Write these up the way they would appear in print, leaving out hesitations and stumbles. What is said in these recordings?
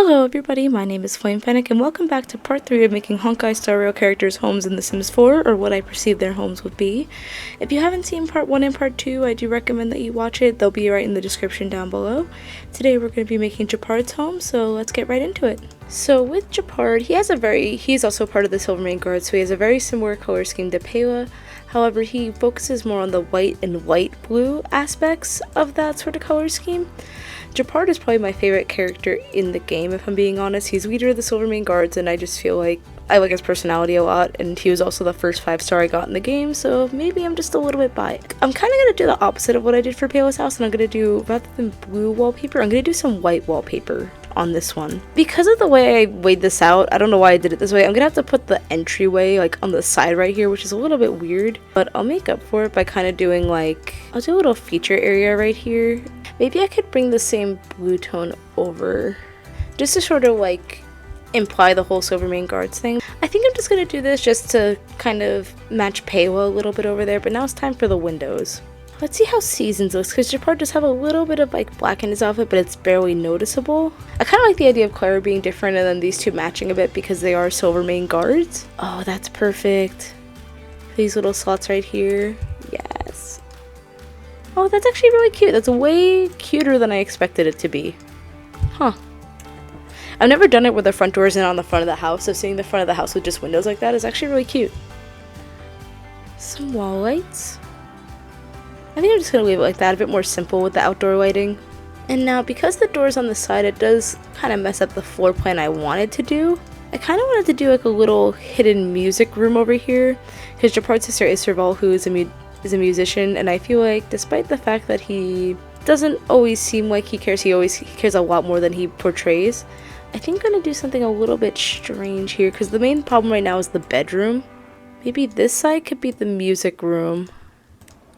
Hello everybody, my name is Flame Fennec and welcome back to part 3 of making Honkai Star Rail characters' homes in The Sims 4, or what I perceive their homes would be. If you haven't seen part 1 and part 2, I do recommend that you watch it. They'll be right in the description down below. Today we're going to be making Japard's home, so let's get right into it. So with Japard, he's also part of the Silvermane Guard, so he has a very similar color scheme to Pela. However, he focuses more on the white and light-blue aspects of that sort of color scheme. Japard is probably my favorite character in the game, if I'm being honest. He's leader of the Silvermane Guards, and I just feel like I like his personality a lot, and he was also the first 5-star I got in the game, so maybe I'm just a little bit biased. I'm kind of going to do the opposite of what I did for Pela's house, and I'm going to do, rather than blue wallpaper, I'm going to do some white wallpaper on this one. Because of the way I weighed this out, I don't know why I did it this way, I'm going to have to put the entryway like on the side right here, which is a little bit weird, but I'll make up for it by kind of doing like, I'll do a little feature area right here. Maybe I could bring the same blue tone over, just to sort of like imply the whole Silvermane Guards thing. I think I'm just going to do this just to kind of match Pela a little bit over there, but now it's time for the windows. Let's see how Seasons looks, because Japard does have a little bit of like black in his outfit, but it's barely noticeable. I kind of like the idea of Clara being different and then these two matching a bit because they are Silvermane Guards. Oh, that's perfect. These little slots right here. Yes. Oh, that's actually really cute. That's way cuter than I expected it to be. Huh. I've never done it where the front door isn't on the front of the house, so seeing the front of the house with just windows like that is actually really cute. Some wall lights. I think I'm just going to leave it like that, a bit more simple with the outdoor lighting. And now, because the door's on the side, it does kind of mess up the floor plan I wanted to do. I kind of wanted to do like a little hidden music room over here, because Japard's sister Isserval, who is a musician, and I feel like despite the fact that he doesn't always seem like he cares a lot more than he portrays. I think I'm going to do something a little bit strange here, because the main problem right now is the bedroom. Maybe this side could be the music room.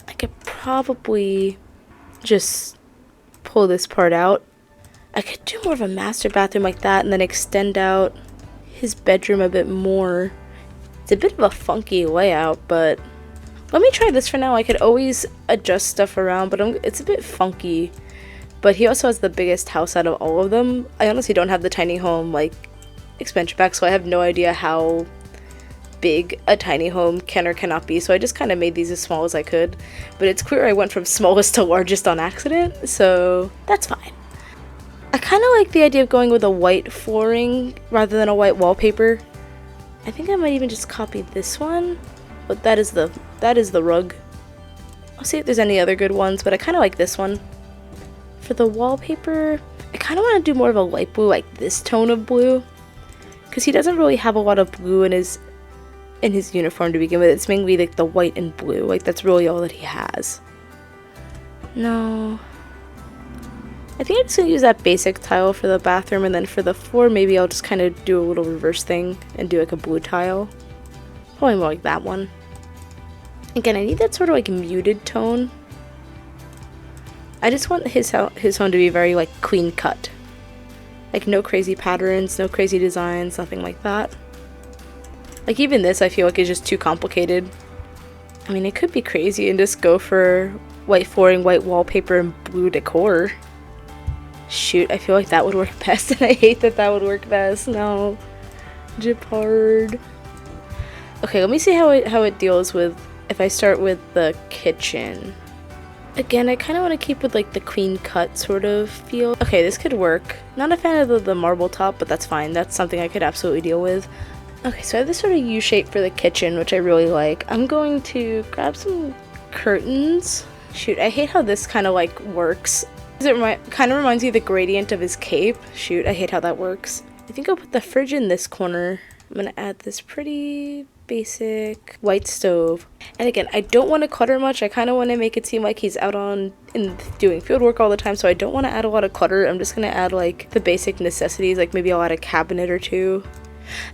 I could probably just pull this part out. I could do more of a master bathroom like that and then extend out his bedroom a bit more. It's a bit of a funky layout, but let me try this for now. I could always adjust stuff around, but it's a bit funky. But he also has the biggest house out of all of them. I honestly don't have the tiny home like expansion pack, so I have no idea how big a tiny home can or cannot be, so I just kind of made these as small as I could. But it's clear I went from smallest to largest on accident, so that's fine. I kind of like the idea of going with a white flooring rather than a white wallpaper. I think I might even just copy this one, but that is the rug. I'll see if there's any other good ones, but I kind of like this one. For the wallpaper, I kind of want to do more of a light blue, like this tone of blue, because he doesn't really have a lot of blue in his uniform to begin with. It's mainly like the white and blue, like that's really all that he has. No, I think I'm just gonna use that basic tile for the bathroom, and then for the floor maybe I'll just kind of do a little reverse thing and do like a blue tile. Probably more like that one. Again, I need that sort of like muted tone. I just want his home to be very like clean cut, like no crazy patterns, no crazy designs, nothing like that. Like even this I feel like is just too complicated. I mean, it could be crazy and just go for white flooring, white wallpaper, and blue decor. Shoot, I feel like that would work best, and I hate that that would work best. No. Japard. Okay, let me see how it deals with if I start with the kitchen. Again, I kind of want to keep with like the clean cut sort of feel. Okay, this could work. Not a fan of the marble top, but that's fine. That's something I could absolutely deal with. Okay, so I have this sort of U shape for the kitchen, which I really like. I'm going to grab some curtains. Shoot, I hate how this kind of like works. It kind of reminds me of the gradient of his cape. Shoot, I hate how that works. I think I'll put the fridge in this corner. I'm going to add this pretty basic white stove. And again, I don't want to clutter much. I kind of want to make it seem like he's out doing field work all the time, so I don't want to add a lot of clutter. I'm just going to add like the basic necessities, like maybe I'll add a cabinet or two.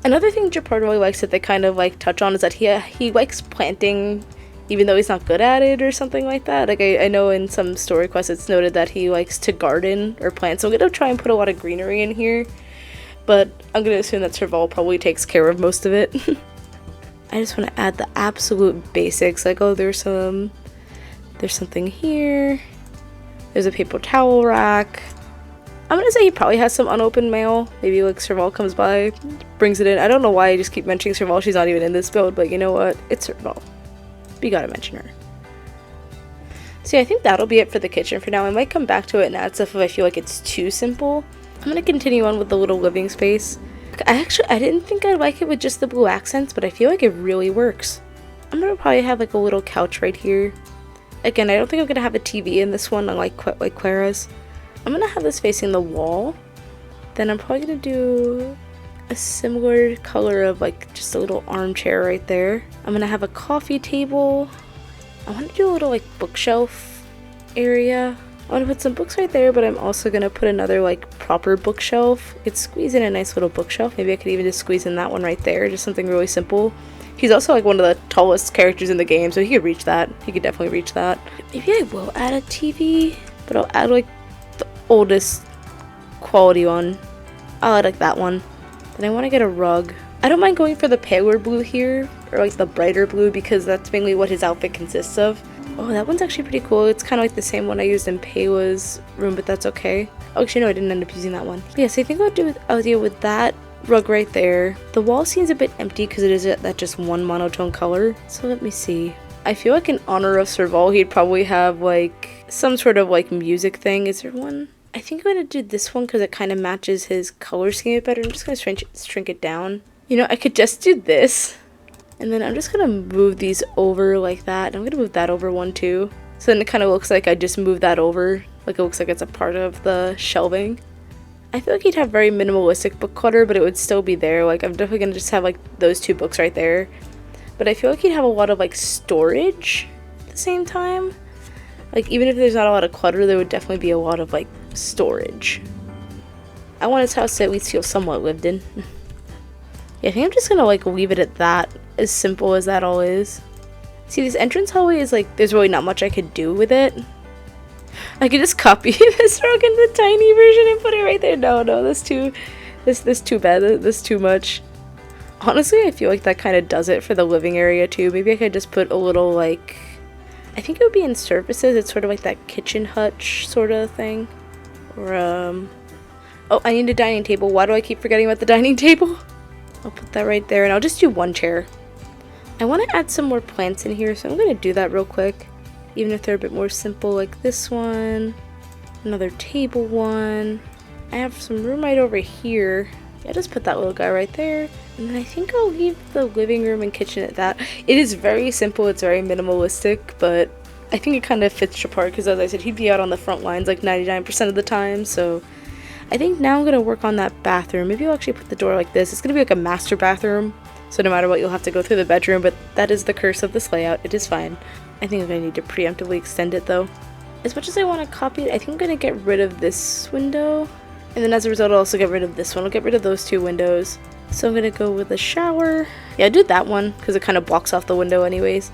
Another thing Japard really likes that they kind of like touch on is that he likes planting, even though he's not good at it or something like that. Like I know in some story quests it's noted that he likes to garden or plant, so I'm going to try and put a lot of greenery in here, but I'm going to assume that Serval probably takes care of most of it. I just want to add the absolute basics, like oh there's something here, there's a paper towel rack, I'm gonna say he probably has some unopened mail. Maybe like Serval comes by, brings it in. I don't know why I just keep mentioning Serval. She's not even in this build, but you know what? It's Serval. We gotta mention her. So yeah, I think that'll be it for the kitchen for now. I might come back to it and add stuff if I feel like it's too simple. I'm gonna continue on with the little living space. I didn't think I'd like it with just the blue accents, but I feel like it really works. I'm gonna probably have like a little couch right here. Again, I don't think I'm gonna have a TV in this one, unlike Clara's. I'm gonna have this facing the wall. Then I'm probably gonna do a similar color of like just a little armchair right there. I'm gonna have a coffee table. I want to do a little like bookshelf area. I want to put some books right there, but I'm also gonna put another like proper bookshelf. I could squeeze in a nice little bookshelf. Maybe I could even just squeeze in that one right there, just something really simple. He's also like one of the tallest characters in the game, so he could reach that. He could definitely reach that. Maybe I will add a TV, but I'll add like the oldest quality one. I'll add like that one. Then I want to get a rug. I don't mind going for the paler blue here, or like the brighter blue, because that's mainly what his outfit consists of. Oh, that one's actually pretty cool. It's kind of like the same one I used in Payla's room, but that's okay. Oh, actually, no, I didn't end up using that one. But yeah, so I think I'll deal with that rug right there. The wall seems a bit empty because it is that just one monotone color. So let me see. I feel like in honor of Serval, he'd probably have like some sort of like music thing. Is there one? I think I'm going to do this one because it kind of matches his color scheme a bit better. I'm just going to shrink it down. You know, I could just do this. And then I'm just going to move these over like that. I'm going to move that over one too. So then it kind of looks like I just moved that over. Like it looks like it's a part of the shelving. I feel like he'd have very minimalistic book clutter, but it would still be there. Like I'm definitely going to just have like those two books right there. But I feel like he'd have a lot of like storage at the same time. Like even if there's not a lot of clutter, there would definitely be a lot of like storage. I want his house to at least feel somewhat lived in. Yeah, I think I'm just going to like leave it at that. As simple as that all is. See, this entrance hallway is like, there's really not much I could do with it. I could just copy this rug in the tiny version and put it right there. No, that's too bad. That's too much. Honestly, I feel like that kind of does it for the living area too. Maybe I could just put a little like, I think it would be in surfaces. It's sort of like that kitchen hutch sort of thing. Or, oh, I need a dining table. Why do I keep forgetting about the dining table? I'll put that right there and I'll just do one chair. I want to add some more plants in here, so I'm going to do that real quick. Even if they're a bit more simple, like this one. Another table one. I have some room right over here. Yeah, just put that little guy right there. And then I think I'll leave the living room and kitchen at that. It is very simple, it's very minimalistic, but I think it kind of fits Shepard because, as I said, he'd be out on the front lines like 99% of the time, so I think now I'm going to work on that bathroom. Maybe I'll actually put the door like this. It's going to be like a master bathroom. So no matter what, you'll have to go through the bedroom, but that is the curse of this layout. It is fine. I think I'm going to need to preemptively extend it though. As much as I want to copy it, I think I'm going to get rid of this window. And then as a result, I'll also get rid of this one. I'll get rid of those two windows. So I'm going to go with a shower. Yeah, I did that one because it kind of blocks off the window anyways.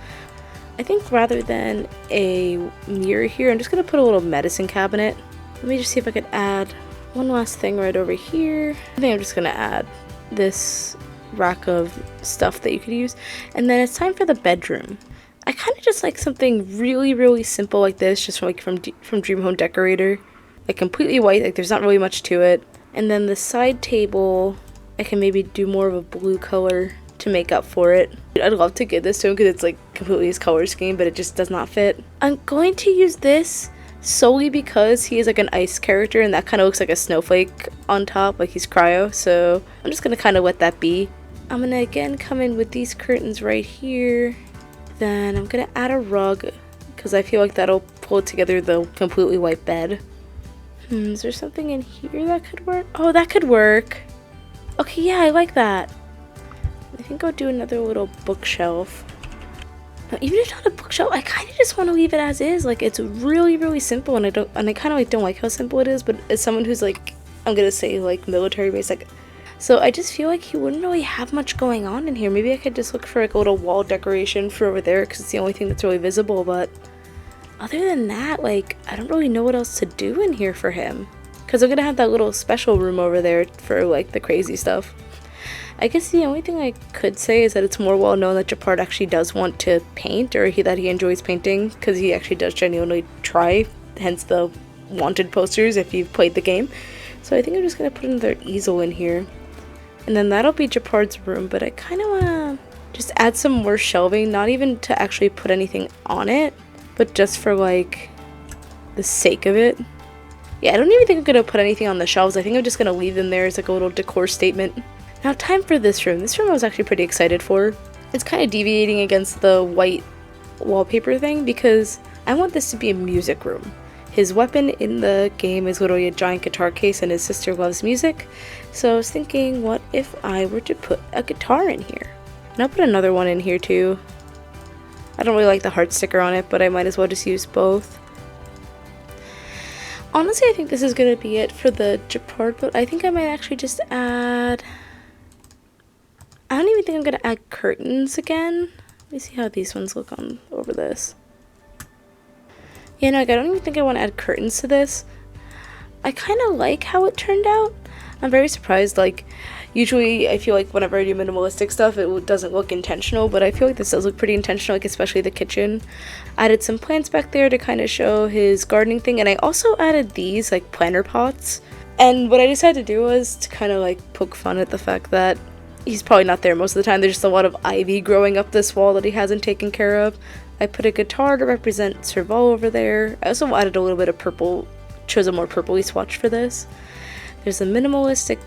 I think rather than a mirror here, I'm just going to put a little medicine cabinet. Let me just see if I could add one last thing right over here. I think I'm just going to add this rack of stuff that you could use. And then it's time for the bedroom. I kind of just like something really simple like this, just from Dream Home Decorator. Like completely white, like there's not really much to it. And then the side table, I can maybe do more of a blue color to make up for it. I'd love to give this to him because it's like completely his color scheme, but it just does not fit. I'm going to use this solely because he is like an ice character and that kind of looks like a snowflake on top, like he's cryo, so I'm just going to kind of let that be. I'm going to again come in with these curtains right here. Then I'm going to add a rug because I feel like that'll pull together the completely white bed. Is there something in here that could work? Oh, that could work. Okay, yeah, I like that. I think I'll do another little bookshelf. Now, even if not a bookshelf, I kind of just want to leave it as is. Like it's really simple, and I kind of like don't like how simple it is. But as someone who's like, I'm gonna say like military basic, so I just feel like he wouldn't really have much going on in here. Maybe I could just look for like a little wall decoration for over there because it's the only thing that's really visible. But other than that, like I don't really know what else to do in here for him because I'm gonna have that little special room over there for like the crazy stuff. I guess the only thing I could say is that it's more well known that Shepard actually does want to paint, or that he enjoys painting, because he actually does genuinely try, hence the wanted posters if you've played the game. So I think I'm just gonna put another easel in here. And then that'll be Japard's room, but I kind of want to just add some more shelving, not even to actually put anything on it, but just for like the sake of it. Yeah, I don't even think I'm gonna put anything on the shelves. I think I'm just gonna leave them there as like a little decor statement. Now time for this room. This room I was actually pretty excited for. It's kind of deviating against the white wallpaper thing because I want this to be a music room. His weapon in the game is literally a giant guitar case and his sister loves music. So I was thinking, what if I were to put a guitar in here? And I'll put another one in here too. I don't really like the heart sticker on it, but I might as well just use both. Honestly, I think this is going to be it for the Japard, but I think I might actually just add... I don't even think I'm going to add curtains again. Let me see how these ones look on over this. Yeah, no, I don't even think I want to add curtains to this. I kind of like how it turned out. I'm very surprised, like, usually I feel like whenever I do minimalistic stuff, it doesn't look intentional, but I feel like this does look pretty intentional, like especially the kitchen. I added some plants back there to kind of show his gardening thing, and I also added these, like, planter pots. And what I decided to do was to kind of, like, poke fun at the fact that he's probably not there most of the time. There's just a lot of ivy growing up this wall that he hasn't taken care of. I put a guitar to represent Serval over there. I also added a little bit of purple, chose a more purpley swatch for this. There's a minimalistic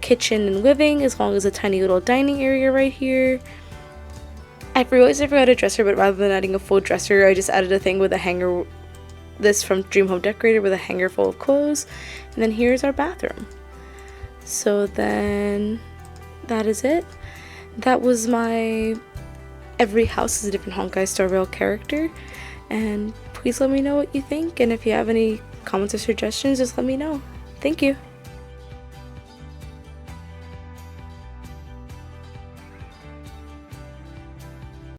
kitchen and living, as well as a tiny little dining area right here. I realized I forgot a dresser, but rather than adding a full dresser, I just added a thing with a hanger, this from Dream Home Decorator, with a hanger full of clothes. And then here's our bathroom. So then that is it. That was my every house is a different Honkai Star Rail character, and please let me know what you think, and if you have any comments or suggestions, just let me know. Thank you.